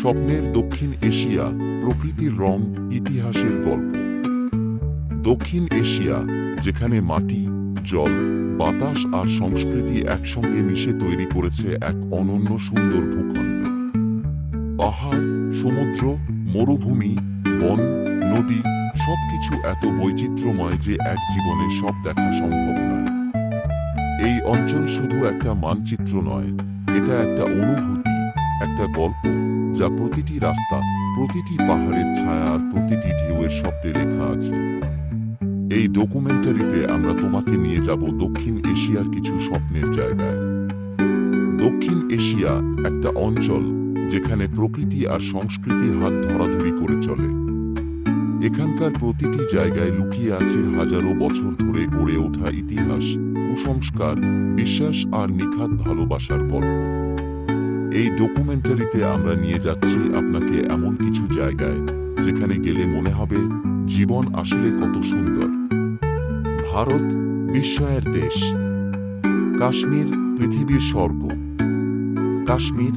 স্বপ্নের দক্ষিণ এশিয়া, প্রকৃতির রং, ইতিহাসের গল্প। দক্ষিণ এশিয়া, যেখানে মাটি, জল, বাতাস আর সংস্কৃতি একসঙ্গে মিশে তৈরি করেছে এক অনন্য সুন্দর ভূখণ্ড। পাহাড়, সমুদ্র, মরুভূমি, বন, নদী, সবকিছু এত বৈচিত্র্যময় যে এক জীবনে সব দেখা সম্ভব নয়। এই অঞ্চল শুধু একটা মানচিত্র নয়, এটা একটা অনুভূতি, একটা গল্প, যা প্রতিটি রাস্তা, প্রতিটি পাহাড়ের ছায়া আর প্রতিটি ঢেউয়ের শব্দে লেখা আছে। এই ডকুমেন্টারিতে আমরা তোমাকে নিয়ে যাব দক্ষিণ এশিয়ার কিছু স্বপ্নের জায়গায়। দক্ষিণ এশিয়া একটা অঞ্চল যেখানে প্রকৃতি আর সংস্কৃতি হাত ধরাধরি করে চলে। এখানকার প্রতিটি জায়গায় লুকিয়ে আছে হাজারো বছর ধরে গড়ে ওঠা ইতিহাস, কুসংস্কার, বিশ্বাস আর নিখাদ ভালোবাসার গল্প। এই ডকুমেন্টারিতে আমরা নিয়ে যাচ্ছি আপনাকে এমন কিছু জায়গায় যেখানে গেলে মনে হবে জীবন আসলে কত সুন্দর। ভারত, বিস্ময়ের দেশ। কাশ্মীর, পৃথিবীর স্বর্গ। কাশ্মীর,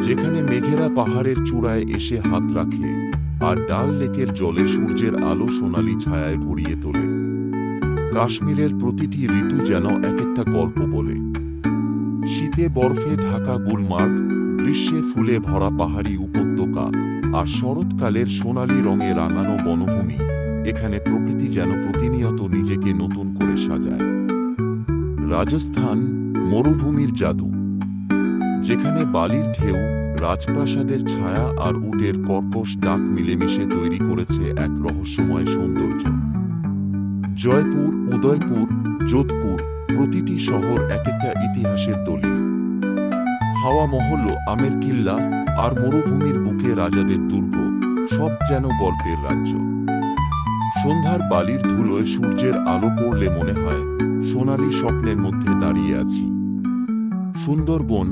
যেখানে মেঘেরা পাহাড়ের চূড়ায় এসে হাত রাখে আর ডাল লেকের জলে সূর্যের আলো সোনালি ছায়ায় ভরিয়ে তোলে। কাশ্মীরের প্রতিটি ঋতু যেন এক একটা গল্প বলে। শীতে বরফে ঢাকা গুলমার্গ, গ্রীষ্মে ফুলে ভরা পাহাড়ি উপত্যকা, আর শরৎকালের সোনালি রঙে রাঙানো বনভূমি, এখানে প্রকৃতি যেন প্রতিনিয়ত নিজেকে নতুন করে সাজায়। রাজস্থান, মরুভূমির জাদু। যেখানে বালির ঢেউ, রাজপ্রাসাদের ছায়া আর উটের কর্কশ ডাক মিলেমিশে তৈরি করেছে এক রহস্যময় সৌন্দর্য। জয়পুর, উদয়পুর, যোধপুর, প্রতিটি শহর এক একটা ইতিহাসের দলিল। হাওয়া মহল, আমের কিল্লা আর মরুভূমির বুকে রাজাদের দুর্গ, সব যেন গল্পের রাজ্য। সন্ধ্যার বালির ধুলোয় সূর্যের আলো পড়লে মনে হয় সোনালি স্বপ্নের মধ্যে দাঁড়িয়ে আছি। সুন্দরবন,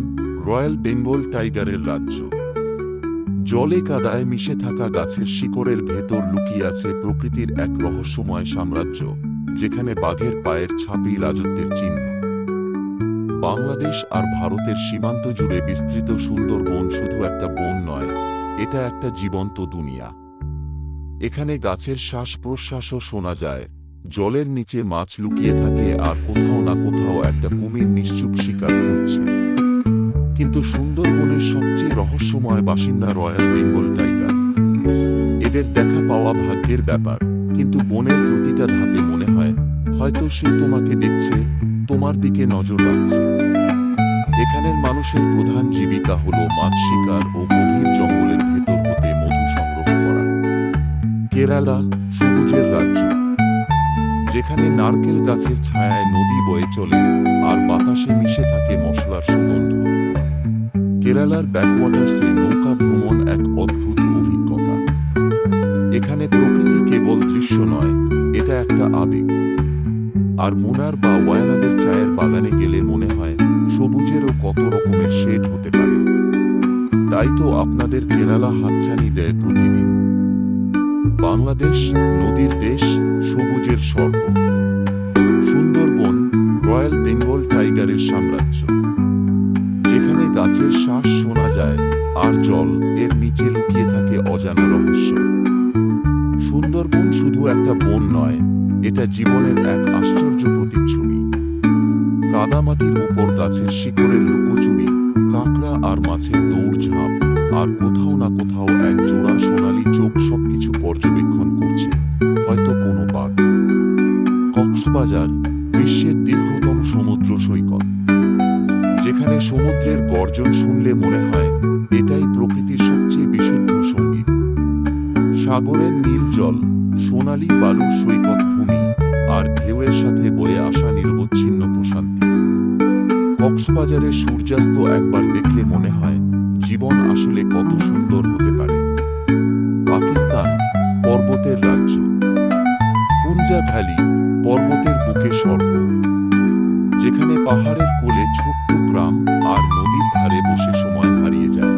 রয়্যাল বেঙ্গল টাইগারের রাজ্য। জলে কাদায় মিশে থাকা গাছের শিকড়ের ভেতর লুকিয়ে আছে প্রকৃতির এক রহস্যময় সাম্রাজ্য, যেখানে বাঘের পায়ের ছাপই রাজত্বের চিহ্ন। বাংলাদেশ আর ভারতের সীমান্ত জুড়ে বিস্তৃত সুন্দরবন শুধু একটা বন নয়, এটা একটা জীবন্ত দুনিয়া। এখানে গাছের শ্বাস প্রশ্বাসও শোনা যায়, জলের নিচে মাছ লুকিয়ে থাকে আর কোথাও না কোথাও একটা কুমির নিশ্চুপ শিকার করছে। কিন্তু সুন্দরবনের সবচেয়ে রহস্যময় বাসিন্দা রয়্যাল বেঙ্গল টাইগার। এদের দেখা পাওয়া ভাগ্যের ব্যাপার, কিন্তু বনের প্রতিটা ধাপে মনে হয় হয়তো সে তোমাকে দেখছে, তোমার দিকে নজর রাখছে। এখানের মানুষের প্রধান জীবিকা হলো মাছ শিকার ও গভীর জঙ্গলের ভেতর হতে মধু সংগ্রহ করা। কেরালা, সবুজের রাজ্য। যেখানে নারকেল গাছের ছায়ায় নদী বয়ে চলে আর বাতাসে মিশে থাকে মশলার সুগন্ধ। কেরালার ব্যাকওয়াটার্সে নৌকা ভ্রমণ এক অদ্ভুত অভিজ্ঞতা। এখানে প্রকৃতি কেবল দৃশ্য নয়, এটা একটা আবেগ। আর মুনার বা ওয়ায়ানাদের চায়ের বাগানে গেলে মনে হয় সবুজেরও কত রকমের শেড হতে পারে। তাই তো আপনাদের কেরালা হাতছানি দেয় প্রতিদিন। বাংলাদেশ, নদীর দেশ, সবুজের স্বর্গ। সুন্দরবন, রয়্যাল বেঙ্গল টাইগারের সাম্রাজ্য। যেখানে গাছের শ্বাস শোনা যায় আর জল এর নিচে লুকিয়ে থাকে অজানা রহস্য। সুন্দরবন শুধু একটা বন নয়, এটা জীবনের এক আশ্চর্য প্রতিচ্ছবি। কাদামাটির উপর গাছের শিকড়ের লুকোচুরি, কাঁকড়া আর মাছের দৌড়ঝাঁপ, আর কোথাও না কোথাও এক জোড়া সোনালি চোখ সবকিছু পর্যবেক্ষণ করছে, হয়তো কোনো বাঘ। কক্সবাজার, বিশ্বের দীর্ঘতম সমুদ্র সৈকত। যেখানে সমুদ্রের গর্জন শুনলে মনে হয় এটাই প্রকৃতির সবচেয়ে বিশুদ্ধ সঙ্গীত। সাগরের নীল জল, সোনালি বালুর সৈকত ভূমি, আর ঢেউয়ের সাথে বয়ে আসা নিরবচ্ছিন্ন প্রশান্তি। কক্সবাজারের সূর্যাস্ত একবার দেখলে মনে হয় জীবন আসলে কত সুন্দর হতে পারে। পাকিস্তান, পর্বতের রাজ্য। কুঞ্জা ভ্যালি, পর্বতের বুকে স্বর্গ। যেখানে পাহাড়ের কোলে ছোট্ট গ্রাম আর নদীর ধারে বসে সময় হারিয়ে যায়।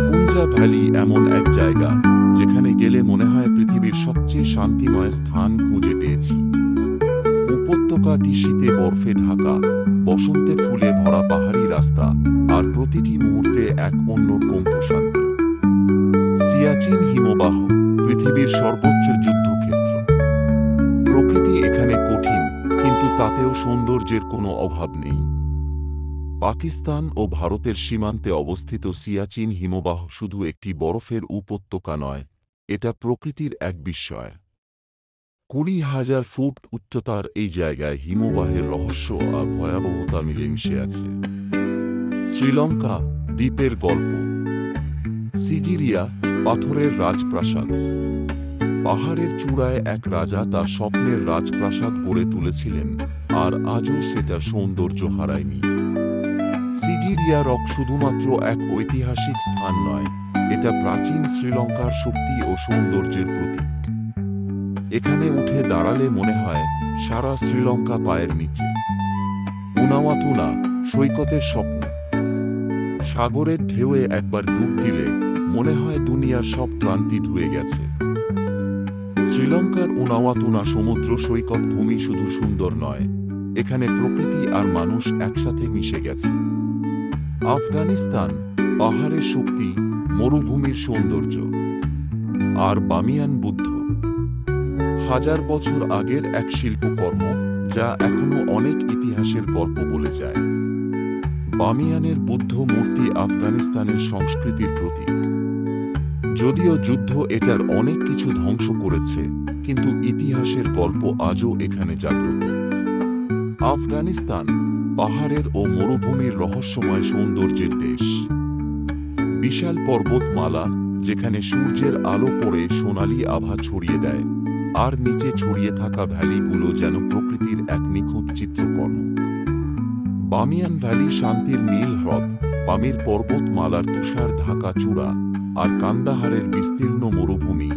কুঞ্জা ভ্যালি এমন এক জায়গা যেখানে গেলে মনে হয় পৃথিবীর সবচেয়ে শান্তিময় স্থান খুঁজে পেয়েছি। উপত্যকাটি শীতে বরফে ঢাকা, বসন্তে ফুলে ভরা পাহাড়ি রাস্তা, আর প্রতিটি মুহূর্তে এক অন্যরকম প্রশান্তি। সিয়াচিন হিমবাহ, পৃথিবীর সর্বোচ্চ যুদ্ধক্ষেত্র। প্রকৃতি এখানে কঠিন, কিন্তু তাতেও সৌন্দর্যের কোনো অভাব নেই। পাকিস্তান ও ভারতের সীমান্তে অবস্থিত সিয়াচিন হিমবাহ শুধু একটি বরফের উপত্যকা নয়, এটা প্রকৃতির এক বিস্ময়। 20,000 ফুট উচ্চতার এই জায়গায় হিমবাহের রহস্য আর ভয়াবহতা মিলেমিশে আছে। শ্রীলঙ্কা, দ্বীপের গল্প। সিগিরিয়া, পাথরের রাজপ্রাসাদ। পাহাড়ের চূড়ায় এক রাজা তার স্বপ্নের রাজপ্রাসাদ গড়ে তুলেছিলেন, আর আজও সেটা সৌন্দর্য হারায়নি। সিগিরিয়া রক শুধুমাত্র এক ঐতিহাসিক স্থান নয়, এটা প্রাচীন শ্রীলঙ্কার শক্তি ও সৌন্দর্যের প্রতীক। এখানে উঠে দাঁড়ালে মনে হয় সারা শ্রীলঙ্কা পায়ের নিচে। উনাওয়াতুনা, সৈকতের স্বপ্ন। সাগরের ঢেউয়ে একবার ডুব দিলে মনে হয় দুনিয়ার সব ক্লান্তি ধুয়ে গেছে। শ্রীলঙ্কার উনাওয়াতুনা সমুদ্র সৈকত ভূমি শুধু সুন্দর নয়, এখানে প্রকৃতি আর মানুষ একসাথে মিশে গেছে। আফগানিস্তান, পাহাড়ের শক্তি, মরুভূমির সৌন্দর্য। আর বামিয়ান বুদ্ধ, 1000 বছর আগের এক শিল্পকর্ম যা এখনো অনেক ইতিহাসের গল্প বলে যায়। বামিয়ানের বুদ্ধ মূর্তি আফগানিস্তানের সংস্কৃতির প্রতীক। যদিও যুদ্ধ এটার অনেক কিছু ধ্বংস করেছে, কিন্তু ইতিহাসের গল্প আজও এখানে জাগ্রত। আফগানিস্তান, পাহাড়ের ও মরুভূমির রহস্যময় সৌন্দর্যের দেশ। বিশাল পর্বতমালা, যেখানে সূর্যের আলো পড়ে সোনালি আভা ছড়িয়ে দেয়, আর নিচে ছড়িয়ে থাকা ভ্যালিগুলো যেন প্রকৃতির এক নিখুঁত চিত্রকর্ম। বামিয়ান ভ্যালি শান্তির নীল হ্রদ, পামির পর্বতমালার তুষার ঢাকা চূড়া, আর কান্দাহারের বিস্তীর্ণ মরুভূমি,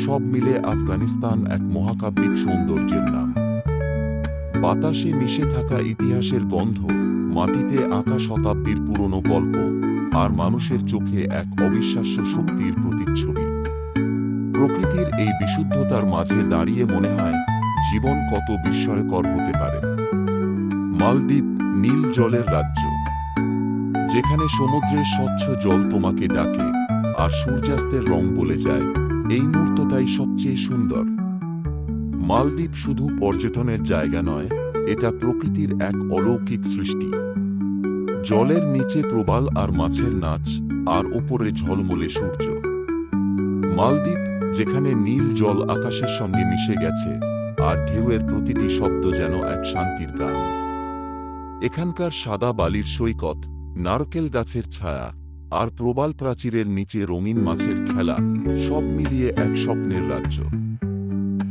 সব মিলে আফগানিস্তান এক মহাকাব্যিক সৌন্দর্যের নাম। বাতাসে মিশে থাকা ইতিহাসের গন্ধ, মাটিতে আঁকা শতাব্দীর পুরনো গল্প, আর মানুষের চোখে এক অবিশ্বাস্য শক্তির প্রতিচ্ছবি। প্রকৃতির এই বিশুদ্ধতার মাঝে দাঁড়িয়ে মনে হয় জীবন কত বিস্ময়কর হতে পারে। মালদ্বীপ, নীল জলের রাজ্য, যেখানে সমুদ্রের স্বচ্ছ জল তোমাকে ডাকে আর সূর্যাস্তের রং বলে যায়, এই মুহূর্তটাই সবচেয়ে সুন্দর। মালদ্বীপ শুধু পর্যটনের জায়গা নয়, এটা প্রকৃতির এক অলৌকিক সৃষ্টি। জলের নিচে প্রবাল আর মাছের নাচ, আর ওপরে ঝলমলে সূর্য। মালদ্বীপ, যেখানে নীল জল আকাশের সঙ্গে মিশে গেছে, আর ঢেউয়ের প্রতিটি শব্দ যেন এক শান্তির গান। এখানকার সাদা বালির সৈকত, নারকেল গাছের ছায়া, আর প্রবাল প্রাচীরের নিচে রঙিন মাছের খেলা, সব মিলিয়ে এক স্বপ্নের রাজ্য।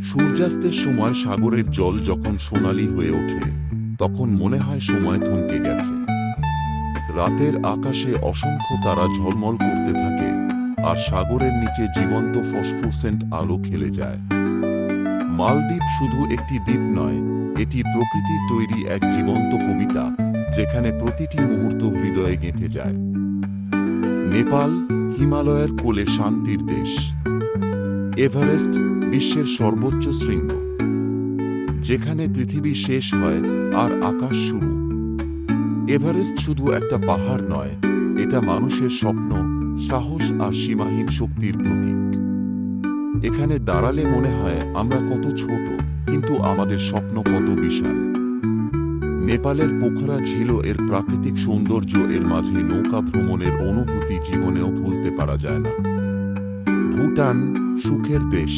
সূর্যাস্তের সময় সাগরের জল যখন সোনালি হয়ে ওঠে, তখন মনে হয় সময় থমকে গেছে। রাতের আকাশে অসংখ্য তারা ঝলমল করতে থাকে, আর সাগরের নিচে জীবন্ত ফসফোসেন্ট আলো খেলে যায়। মালদ্বীপ শুধু একটি দ্বীপ নয়, এটি প্রকৃতির তৈরি এক জীবন্ত কবিতা, যেখানে প্রতিটি মুহূর্ত হৃদয়ে গেঁথে যায়। নেপাল, হিমালয়ের কোলে শান্তির দেশ। এভারেস্ট, বিশ্বের সর্বোচ্চ শৃঙ্গ, যেখানে পৃথিবী শেষ হয় আর আকাশ শুরু। এভারেস্ট শুধু একটা পাহাড় নয়, এটা মানুষের স্বপ্ন, সাহস আর সীমাহীন শক্তির প্রতীক। এখানে দাঁড়ালে মনে হয় আমরা কত ছোট, কিন্তু আমাদের স্বপ্ন কত বিশাল। নেপালের পোখরা ঝিল, এর প্রাকৃতিক সৌন্দর্য, এর মাঝে নৌকা ভ্রমণের অনুভূতি জীবনেও ভুলতে পারা যায় না। ভুটান, সুখের দেশ।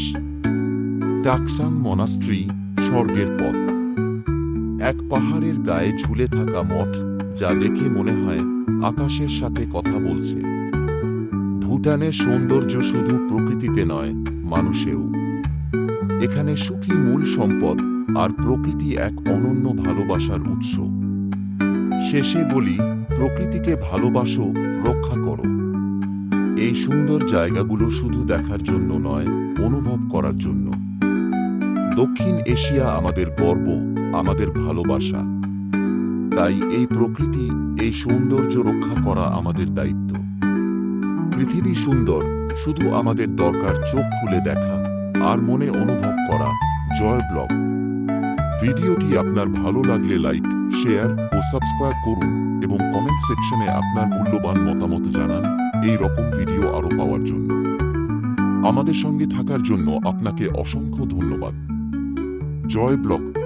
টাকসাং মনাস্ট্রি, স্বর্গের পথ। এক পাহাড়ের গায়ে ঝুলে থাকা মঠ, যা দেখে মনে হয় আকাশের সাথে কথা বলছে। ভুটানের সৌন্দর্য শুধু প্রকৃতিতে নয়, মানুষেও। এখানে সুখী মূল সম্পদ, আর প্রকৃতি এক অনন্য ভালোবাসার উৎস। শেষে বলি, প্রকৃতিকে ভালোবাসো, রক্ষা করো। এই সুন্দর জায়গাগুলো শুধু দেখার জন্য নয়, অনুভব করার জন্য। দক্ষিণ এশিয়া আমাদের গর্ব, আমাদের ভালোবাসা। তাই এই প্রকৃতি, এই সৌন্দর্য রক্ষা করা আমাদের দায়িত্ব। পৃথিবী সুন্দর, শুধু আমাদের দরকার চোখ খুলে দেখা আর মনে অনুভব করা। জয় ব্লগ। ভিডিওটি আপনার ভালো লাগলে লাইক, শেয়ার ও সাবস্ক্রাইব করুন এবং কমেন্ট সেকশনে আপনার মূল্যবান মতামত জানান এই রকম ভিডিও আরও পাওয়ার জন্য। আমাদের সঙ্গে থাকার জন্য আপনাকে অসংখ্য ধন্যবাদ। জয় ব্লগ।